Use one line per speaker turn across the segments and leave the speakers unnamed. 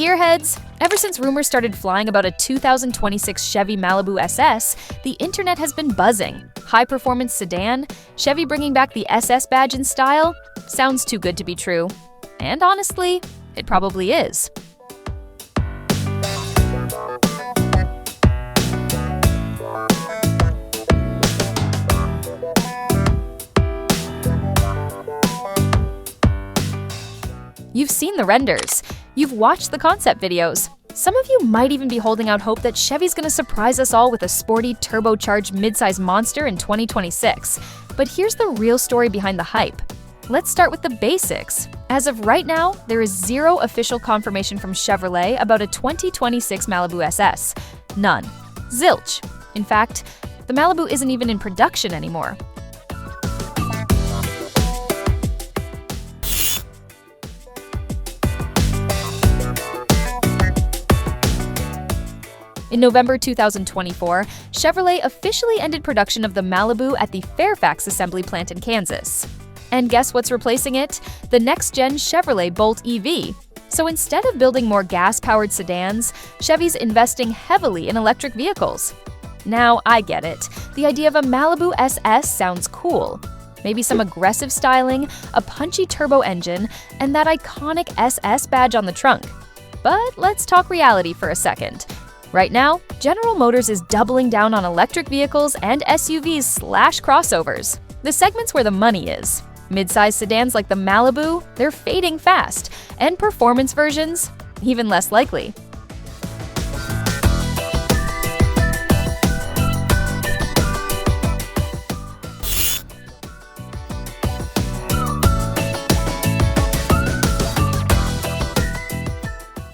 Gearheads! Ever since rumors started flying about a 2026 Chevy Malibu SS, the internet has been buzzing. High-performance sedan? Chevy bringing back the SS badge in style? Sounds too good to be true. And honestly, it probably is. You've seen the renders. You've watched the concept videos. Some of you might even be holding out hope that Chevy's gonna surprise us all with a sporty, turbocharged midsize monster in 2026. But here's the real story behind the hype. Let's start with the basics. As of right now, there is zero official confirmation from Chevrolet about a 2026 Malibu SS. None. Zilch. In fact, the Malibu isn't even in production anymore. In November 2024, Chevrolet officially ended production of the Malibu at the Fairfax assembly plant in Kansas. And guess what's replacing it? The next-gen Chevrolet Bolt EV. So instead of building more gas-powered sedans, Chevy's investing heavily in electric vehicles. Now, I get it. The idea of a Malibu SS sounds cool. Maybe some aggressive styling, a punchy turbo engine, and that iconic SS badge on the trunk. But let's talk reality for a second. Right now, General Motors is doubling down on electric vehicles and SUVs/crossovers, the segments where the money is. Mid-size sedans like the Malibu, they're fading fast, and performance versions, even less likely.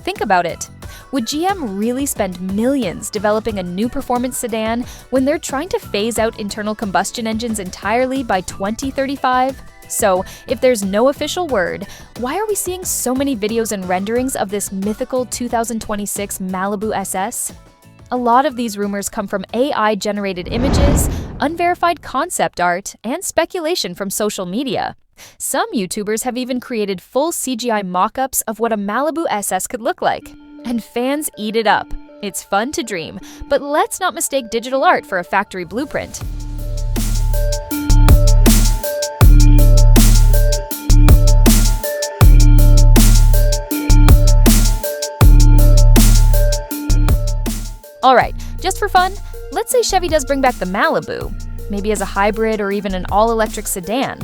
Think about it. Would GM really spend millions developing a new performance sedan when they're trying to phase out internal combustion engines entirely by 2035? So, if there's no official word, why are we seeing so many videos and renderings of this mythical 2026 Malibu SS? A lot of these rumors come from AI-generated images, unverified concept art, and speculation from social media. Some YouTubers have even created full CGI mock-ups of what a Malibu SS could look like. And fans eat it up. It's fun to dream, but let's not mistake digital art for a factory blueprint. Alright, just for fun, let's say Chevy does bring back the Malibu, maybe as a hybrid or even an all-electric sedan.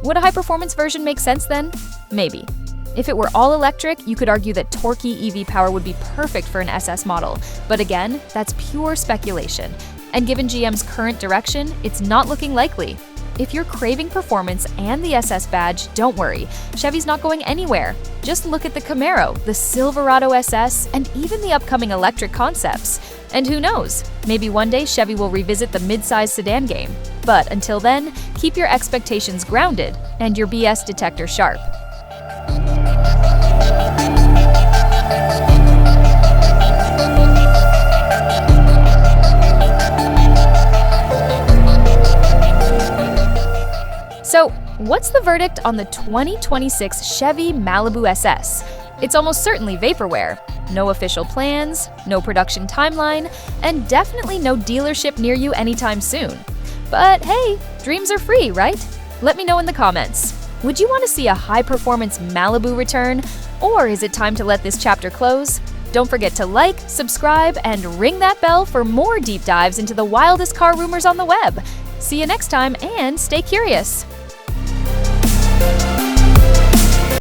Would a high-performance version make sense then? Maybe. If it were all electric, you could argue that torquey EV power would be perfect for an SS model. But again, that's pure speculation. And given GM's current direction, it's not looking likely. If you're craving performance and the SS badge, don't worry. Chevy's not going anywhere. Just look at the Camaro, the Silverado SS, and even the upcoming electric concepts. And who knows, maybe one day Chevy will revisit the mid-size sedan game. But until then, keep your expectations grounded and your BS detector sharp. So, what's the verdict on the 2026 Chevy Malibu SS? It's almost certainly vaporware. No official plans, no production timeline, and definitely no dealership near you anytime soon. But hey, dreams are free, right? Let me know in the comments. Would you want to see a high-performance Malibu return? Or is it time to let this chapter close? Don't forget to like, subscribe, and ring that bell for more deep dives into the wildest car rumors on the web. See you next time, and stay curious!